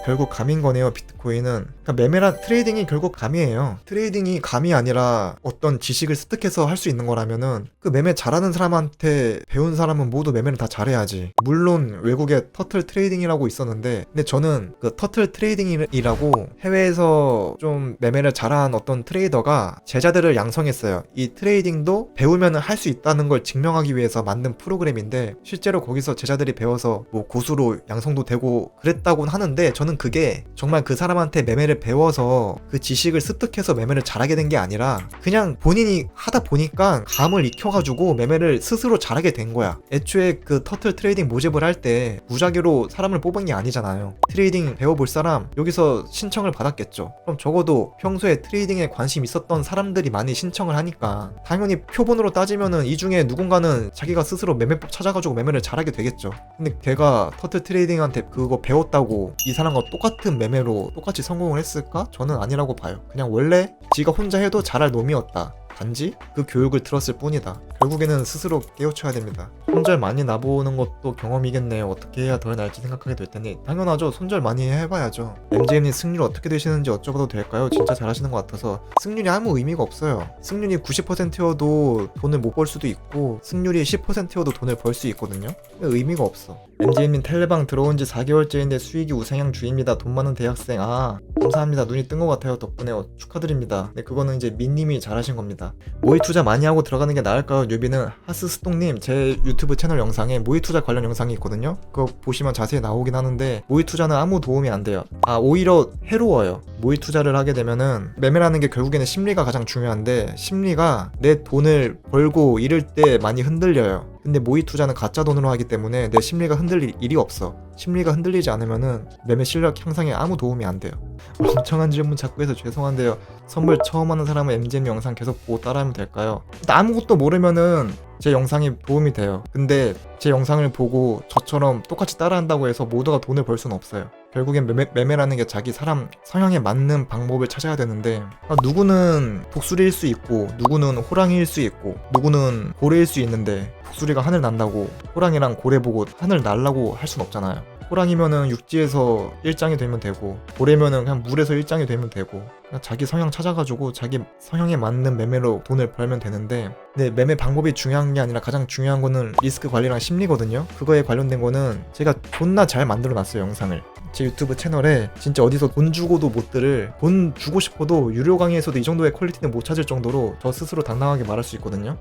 결국 감인 거네요. 비트코인은. 그러니까 매매란 트레이딩이 결국 감이에요. 트레이딩이 감이 아니라 어떤 지식을 습득해서 할 수 있는 거라면은 그 매매 잘하는 사람한테 배운 사람은 모두 매매를 다 잘해야지. 물론 외국에 터틀 트레이딩이라고 있었는데, 근데 저는 그 터틀 트레이딩이라고 해외에서 좀 매매를 잘한 어떤 트레이더가 제자들을 양성했어요. 이 트레이딩도 배우면 할 수 있다는 걸 증명하기 위해서 만든 프로그램인데, 실제로 거기서 제자들이 배워서 뭐 고수로 양성도 되고 그랬다고는 하는데, 저는 그게 정말 그 사람한테 매매를 배워서 그 지식을 습득해서 매매를 잘하게 된 게 아니라 그냥 본인이 하다 보니까 감을 익혀가지고 매매를 스스로 잘하게 된 거야. 애초에 그 터틀 트레이딩 모집을 할 때 무작위로 사람을 뽑은 게 아니잖아요. 트레이딩 배워볼 사람 여기서 신청을 받았겠죠. 그럼 적어도 평소에 트레이딩에 관심 있었던 사람들이 많이 신청을 하니까 당연히 표본으로 따지면은 이 중에 누군가는 자기가 스스로 매매법 찾아가지고 매매를 잘하게 되겠죠. 근데 걔가 터틀 트레이딩한테 그거 배웠다고 이 사람과 똑같은 매매로 똑같이 성공을 했을까? 저는 아니라고 봐요. 그냥 원래 지가 혼자 해도 잘할 놈이었다. 단지 그 교육을 들었을 뿐이다. 결국에는 스스로 깨우쳐야 됩니다. 손절 많이 나보는 것도 경험이겠네요. 어떻게 해야 더 날지 생각하게 될 테니 당연하죠. 손절 많이 해봐야죠. MJ님 승률 어떻게 되시는지 여쭤봐도 될까요? 진짜 잘하시는 것 같아서. 승률이 아무 의미가 없어요. 승률이 90%여도 돈을 못 벌 수도 있고 승률이 10%여도 돈을 벌 수 있거든요. 의미가 없어. MJ님 텔레방 들어온 지 4개월째인데 수익이 우상향 중입니다. 돈 많은 대학생. 아, 감사합니다. 눈이 뜬 것 같아요. 덕분에 축하드립니다. 네, 그거는 이제 민님이 잘하신 겁니다. 모의 투자 많이 하고 들어가는 게 나을까요? 뉴비는 하스스톡님 제 유튜브 채널 영상에 모의 투자 관련 영상이 있거든요. 그거 보시면 자세히 나오긴 하는데 모의 투자는 아무 도움이 안 돼요. 오히려 해로워요. 모의 투자를 하게 되면은 매매라는 게 결국에는 심리가 가장 중요한데 심리가 내 돈을 벌고 이럴 때 많이 흔들려요. 근데 모의 투자는 가짜 돈으로 하기 때문에 내 심리가 흔들릴 일이 없어. 심리가 흔들리지 않으면은 매매 실력 향상에 아무 도움이 안 돼요. 멍청한 질문 자꾸 해서 죄송한데요. 선물 처음 하는 사람은 MGM 영상 계속 보고 따라하면 될까요? 아무것도 모르면은 제 영상이 도움이 돼요. 근데 제 영상을 보고 저처럼 똑같이 따라한다고 해서 모두가 돈을 벌 수는 없어요. 결국엔 매매라는 게 자기 사람 성향에 맞는 방법을 찾아야 되는데 누구는 독수리일 수 있고 누구는 호랑이일 수 있고 누구는 고래일 수 있는데 독수리가 하늘 난다고 호랑이랑 고래 보고 하늘 날라고 할 순 없잖아요. 호랑이면은 육지에서 일장이 되면 되고 고래면은 그냥 물에서 일장이 되면 되고 그냥 자기 성향 찾아가지고 자기 성향에 맞는 매매로 돈을 벌면 되는데, 근데 매매 방법이 중요한 게 아니라 가장 중요한 거는 리스크 관리랑 심리거든요. 그거에 관련된 거는 제가 존나 잘 만들어 놨어요. 영상을 제 유튜브 채널에 진짜 어디서 돈 주고도 못 들을, 돈 주고 싶어도 유료 강의에서도 이 정도의 퀄리티는 못 찾을 정도로 저 스스로 당당하게 말할 수 있거든요.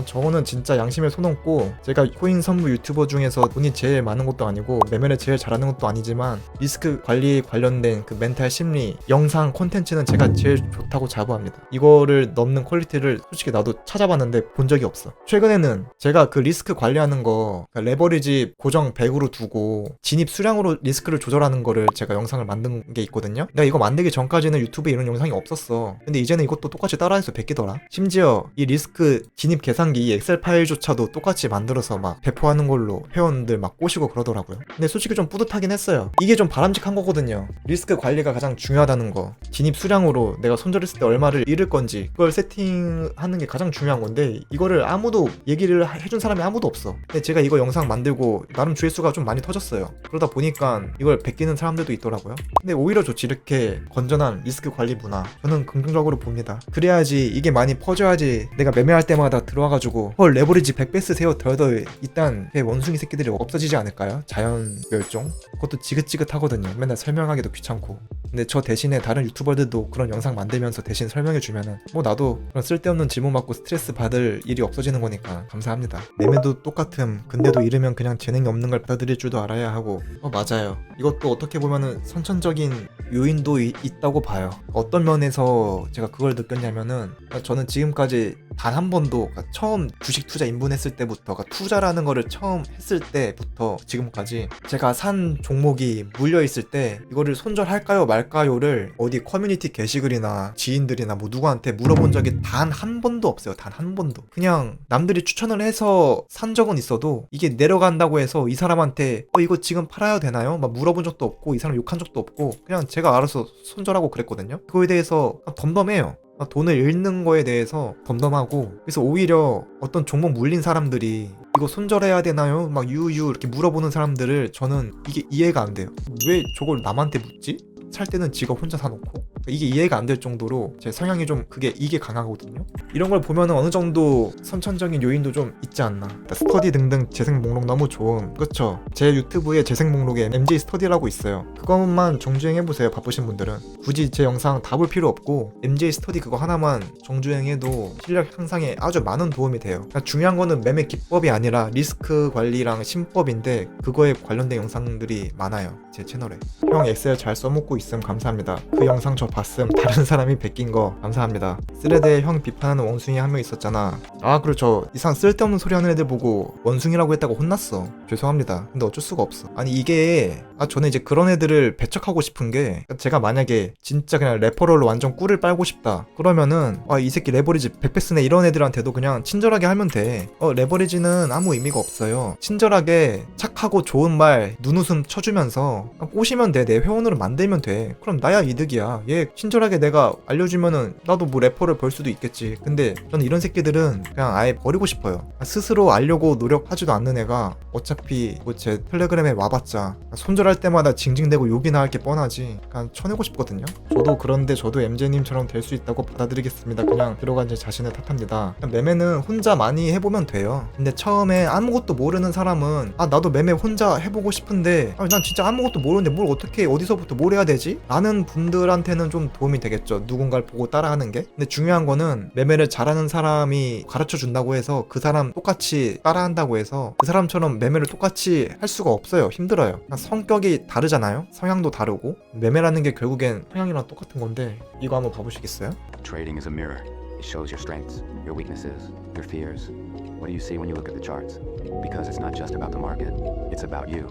저거는 진짜 양심에 손 얹고, 제가 코인 선물 유튜버 중에서 돈이 제일 많은 것도 아니고 매매를 제일 잘하는 것도 아니지만 리스크 관리에 관련된 그 멘탈 심리 영상 콘텐츠는 제가 제일 좋다고 자부합니다. 이거를 넘는 퀄리티를 솔직히 나도 찾아봤는데 본 적이 없어. 최근에는 제가 그 리스크 관리하는 거, 그러니까 레버리지 고정 100으로 두고 진입 수량으로 리스크를 조절하는 거를 제가 영상을 만든 게 있거든요. 내가 이거 만들기 전까지는 유튜브에 이런 영상이 없었어. 근데 이제는 이것도 똑같이 따라해서 베끼더라. 심지어 이 리스크 진입 계산기 이 엑셀 파일조차도 똑같이 만들어서 막 배포하는 걸로 회원들 막 꼬시고 그러더라고요. 근데 솔직히 좀 뿌듯하긴 했어요. 이게 좀 바람직한 거거든요. 리스크 관리가 가장 중요하다는 거. 진입 수량으로 내가 손절했을 때 얼마를 잃을 건지 그걸 세팅하는 게 가장 중요한 건데 이거를 아무도 얘기를 해준 사람이 아무도 없어. 근데 제가 이거 영상 만들고 나름 조회수가 좀 많이 터졌어요. 그러다 보니까 이걸 베끼는 사람들도 있더라고요. 근데 오히려 좋지. 이렇게 건전한 리스크 관리 문화 저는 긍정적으로 봅니다. 그래야지 이게 많이 퍼져야지 내가 매매할 때마다 들어와가지고 헐 레버리지 100배 쓰세요 덜덜 이딴 원숭이 새끼들이 없어지지 않을까요? 자연 멸종? 그것도 지긋지긋하거든요. 맨날 설명하기도 귀찮고. 근데 저 대신에 다른 유튜버들도 그런 영상 만들면서 대신 설명해주면은 뭐 나도 그런 쓸데없는 질문 받고 스트레스 받을 일이 없어지는 거니까 감사합니다. 매매도 똑같음. 근데도 이러면 그냥 재능이 없는 걸 받아들일 줄도 알아야 하고. 맞아요. 이것도 어떻게 보면은 선천적인 요인도 있다고 봐요. 어떤 면에서 제가 그걸 느꼈냐면은 저는 지금까지 단 한 번도 처음 주식 투자 입문했을 때부터 투자라는 거를 처음 했을 때부터 지금까지 제가 산 종목이 물려있을 때 이거를 손절할까요 말까요를 어디 커뮤니티 게시글이나 지인들이나 뭐 누구한테 물어본 적이 단 한 번도 없어요. 단 한 번도. 그냥 남들이 추천을 해서 산 적은 있어도 이게 내려간다고 해서 이 사람한테 이거 지금 팔아야 되나요? 막 물어본 적도 없고 이 사람 욕한 적도 없고 그냥 제가 알아서 손절하고 그랬거든요. 그거에 대해서 덤덤해요. 돈을 잃는 거에 대해서 덤덤하고, 그래서 오히려 어떤 종목 물린 사람들이 이거 손절해야 되나요? 막 유유 이렇게 물어보는 사람들을 저는 이게 이해가 안 돼요. 왜 저걸 남한테 묻지? 살 때는 지가 혼자 사놓고. 이게 이해가 안 될 정도로 제 성향이 좀 이게 강하거든요. 이런 걸 보면은 어느 정도 선천적인 요인도 좀 있지 않나. 스터디 등등 재생 목록 너무 좋은, 그쵸? 제 유튜브에 재생 목록에 MJ 스터디라고 있어요. 그것만 정주행해보세요, 바쁘신 분들은. 굳이 제 영상 다 볼 필요 없고 MJ 스터디 그거 하나만 정주행해도 실력 향상에 아주 많은 도움이 돼요. 그러니까 중요한 거는 매매 기법이 아니라 리스크 관리랑 신법인데, 그거에 관련된 영상들이 많아요, 제 채널에. 형 엑셀 잘 써먹고 있음 감사합니다. 그 영상 저 봤음. 다른 사람이 베낀 거 감사합니다. 쓰레대에 형 비판하는 원숭이 한 명 있었잖아. 아 그렇죠. 이상 쓸데없는 소리 하는 애들 보고 원숭이라고 했다고 혼났어. 죄송합니다. 근데 어쩔 수가 없어. 아니 이게 저는 이제 그런 애들을 배척하고 싶은 게, 제가 만약에 진짜 그냥 레퍼럴로 완전 꿀을 빨고 싶다 그러면은 이 새끼 레버리지 100배 쓰네 이런 애들한테도 그냥 친절하게 하면 돼. 레버리지는 아무 의미가 없어요. 친절하게 착하고 좋은 말 눈웃음 쳐주면서 꼬시면 돼. 내 회원으로 만들면 돼. 그럼 나야 이득이야. 얘 친절하게 내가 알려주면은 나도 뭐 레퍼를 벌 수도 있겠지. 근데 저는 이런 새끼들은 그냥 아예 버리고 싶어요. 스스로 알려고 노력하지도 않는 애가 어차피 뭐 제 텔레그램에 와봤자 손절할 때마다 징징대고 욕이나 할 게 뻔하지. 그냥 쳐내고 싶거든요. 저도 그런데 저도 MJ님처럼 될 수 있다고 받아들이겠습니다. 그냥 들어간 제 자신을 탓합니다. 매매는 혼자 많이 해보면 돼요. 근데 처음에 아무것도 모르는 사람은 나도 매매 혼자 해보고 싶은데 난 진짜 아무것도 모르는데 뭘 어떻게 어디서부터 뭘 해야 되지? 라는 분들한테는 좀 도움이 되겠죠. 누군가를 보고 따라하는 게. 근데 중요한 거는 매매를 잘하는 사람이 가르쳐 준다고 해서 그 사람 똑같이 따라한다고 해서 그 사람처럼 매매를 똑같이 할 수가 없어요. 힘들어요. 성격이 다르잖아요. 성향도 다르고. 매매라는 게 결국엔 성향이랑 똑같은 건데, 이거 한번 봐보시겠어요? Trading is a mirror. It shows your strengths, your weaknesses, your fears. What do you see when you look at the charts? Because it's not just about the market. It's about you.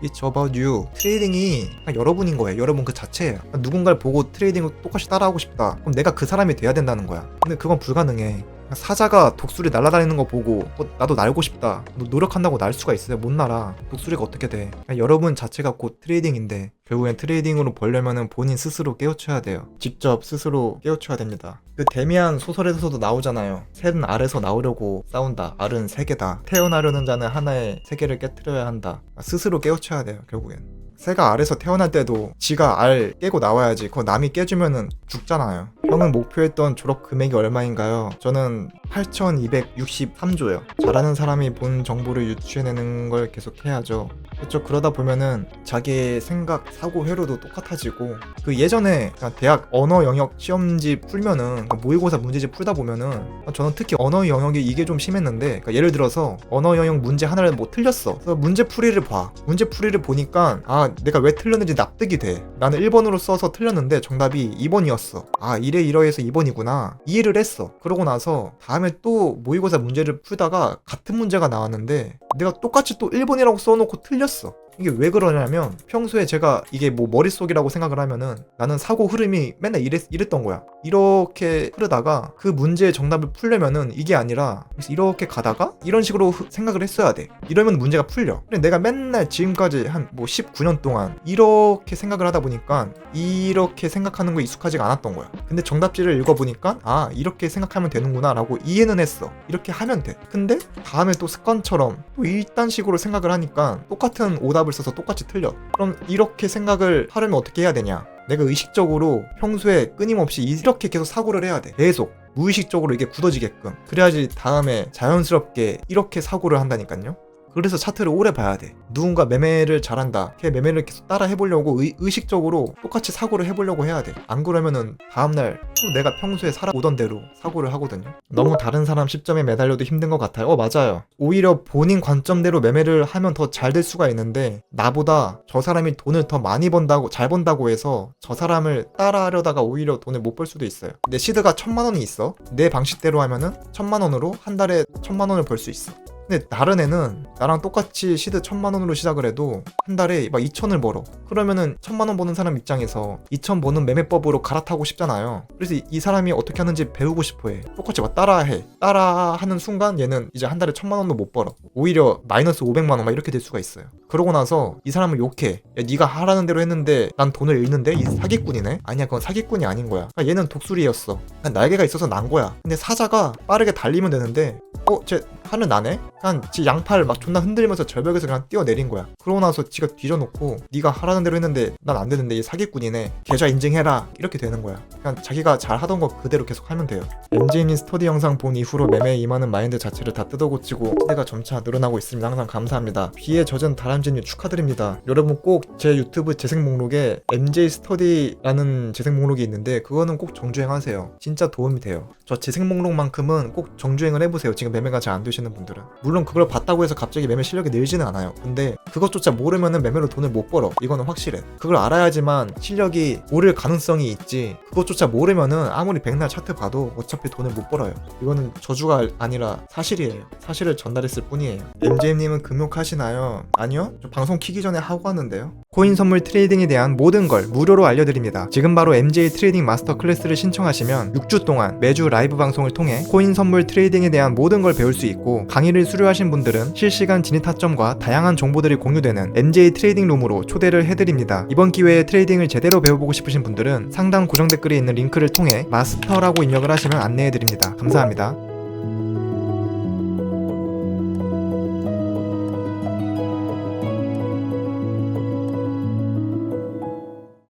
It's about you. 트레이딩이 그냥 여러분인 거예요. 여러분 그 자체예요. 누군가를 보고 트레이딩을 똑같이 따라하고 싶다. 그럼 내가 그 사람이 돼야 된다는 거야. 근데 그건 불가능해. 사자가 독수리 날아다니는 거 보고 나도 날고 싶다. 노력한다고 날 수가 있어요? 못 날아. 독수리가 어떻게 돼? 여러분 자체가 곧 트레이딩인데, 결국엔 트레이딩으로 벌려면은 본인 스스로 깨우쳐야 돼요. 직접 스스로 깨우쳐야 됩니다. 그 데미안 소설에서도 나오잖아요. 새는 알에서 나오려고 싸운다. 알은 세 개다. 태어나려는 자는 하나의 세계를 깨트려야 한다. 스스로 깨우쳐야 돼요, 결국엔. 새가 알에서 태어날 때도 지가 알 깨고 나와야지. 그거 남이 깨주면은 죽잖아요. 형은 목표했던 졸업 금액이 얼마인가요? 저는 8,263조요. 잘하는 사람이 본 정보를 유추해내는 걸 계속 해야죠. 그렇죠. 그러다 보면은 자기의 생각, 사고 회로도 똑같아지고, 그 예전에 대학 언어 영역 시험지 풀면은 모의고사 문제집 풀다 보면은 저는 특히 언어 영역이 이게 좀 심했는데, 그러니까 예를 들어서 언어 영역 문제 하나를 뭐 틀렸어. 그래서 문제 풀이를 봐. 문제 풀이를 보니까 내가 왜 틀렸는지 납득이 돼. 나는 1번으로 써서 틀렸는데 정답이 2번이었어. 이래 이러해서 2번이구나. 이해를 했어. 그러고 나서 다음에 또 모의고사 문제를 풀다가 같은 문제가 나왔는데 내가 똑같이 또 1번이라고 써놓고 틀렸어. 이게 왜 그러냐면, 평소에 제가 이게 뭐 머릿속이라고 생각을 하면은 나는 사고 흐름이 맨날 이랬던 거야. 이렇게 흐르다가 그 문제의 정답을 풀려면은 이게 아니라 이렇게 가다가 이런 식으로 생각을 했어야 돼. 이러면 문제가 풀려. 근데 내가 맨날 지금까지 한 뭐 19년 동안 이렇게 생각을 하다 보니까 이렇게 생각하는 거 익숙하지가 않았던 거야. 근데 정답지를 읽어보니까 이렇게 생각하면 되는구나 라고 이해는 했어. 이렇게 하면 돼. 근데 다음에 또 습관처럼 또 이딴 식으로 생각을 하니까 똑같은 오답을 써서 똑같이 틀려. 그럼 이렇게 생각을 하려면 어떻게 해야 되냐? 내가 의식적으로 평소에 끊임없이 이렇게 계속 사고를 해야 돼. 계속 무의식적으로 이게 굳어지게끔. 그래야지 다음에 자연스럽게 이렇게 사고를 한다니까요. 그래서 차트를 오래 봐야 돼. 누군가 매매를 잘한다. 걔 매매를 계속 따라 해보려고 의식적으로 똑같이 사고를 해보려고 해야 돼. 안 그러면은 다음날 또 내가 평소에 살아오던 대로 사고를 하거든요. 너무 다른 사람 시점에 매달려도 힘든 것 같아요. 맞아요. 오히려 본인 관점대로 매매를 하면 더 잘 될 수가 있는데, 나보다 저 사람이 돈을 더 많이 번다고, 잘 번다고 해서 저 사람을 따라하려다가 오히려 돈을 못 벌 수도 있어요. 내 시드가 1,000만 원이 있어. 내 방식대로 하면은 1,000만 원으로 한 달에 1,000만 원을 벌 수 있어. 근데 다른 애는 나랑 똑같이 시드 1000만원으로 시작을 해도 한 달에 막 2000을 벌어. 그러면은 1000만원 버는 사람 입장에서 2000 버는 매매법으로 갈아타고 싶잖아요. 그래서 이 사람이 어떻게 하는지 배우고 싶어해. 똑같이 막 따라해. 따라하는 순간 얘는 이제 한 달에 1000만원도 못 벌어. 오히려 마이너스 500만원 막 이렇게 될 수가 있어요. 그러고 나서 이 사람을 욕해. 야, 네가 하라는 대로 했는데 난 돈을 잃는데 이 사기꾼이네? 아니야, 그건 사기꾼이 아닌 거야. 그러니까 얘는 독수리였어. 그냥 날개가 있어서 난 거야. 근데 사자가 빠르게 달리면 되는데 쟤 하늘 나네? 그냥 지 양팔 막 존나 흔들면서 절벽에서 그냥 뛰어내린 거야. 그러고 나서 지가 뒤져놓고 네가 하라는 대로 했는데 난 안 되는데 이 사기꾼이네. 계좌 인증해라. 이렇게 되는 거야. 그냥 자기가 잘 하던 거 그대로 계속 하면 돼요. MJ님 스터디 영상 본 이후로 매매에 임하는 마인드 자체를 다 뜯어고치고 시대가 점차 늘어나고 있습니다. 항상 감사합니다. 비에 젖은 다람쥐님 축하드립니다. 여러분 꼭 제 유튜브 재생 목록에 MJ 스터디라는 재생 목록이 있는데 그거는 꼭 정주행하세요. 진짜 도움이 돼요. 저 재생 목록만큼은 꼭 정주행을 해보세요. 지금 매매가 잘 안 되시는 분들은. 물론 그걸 봤다고 해서 갑자기 매매 실력이 늘지는 않아요. 근데 그것조차 모르면은 매매로 돈을 못 벌어. 이거는 확실해. 그걸 알아야지만 실력이 오를 가능성이 있지. 그것조차 모르면은 아무리 백날 차트 봐도 어차피 돈을 못 벌어요. 이거는 저주가 아니라 사실이에요. 사실을 전달했을 뿐이에요. MJ님은 금욕하시나요? 아니요? 저 방송 키기 전에 하고 왔는데요. 코인 선물 트레이딩에 대한 모든 걸 무료로 알려드립니다. 지금 바로 MJ 트레이딩 마스터 클래스를 신청하시면 6주 동안 매주 라이브 방송을 통해 코인 선물 트레이딩에 대한 모든 걸 배울 수 있고, 강의를 수료하신 분들은 실시간 진입 타점과 다양한 정보들이 공유되는 MJ 트레이딩 룸으로 초대를 해드립니다. 이번 기회에 트레이딩을 제대로 배워보고 싶으신 분들은 상단 고정 댓글에 있는 링크를 통해 마스터라고 입력을 하시면 안내해드립니다. 감사합니다.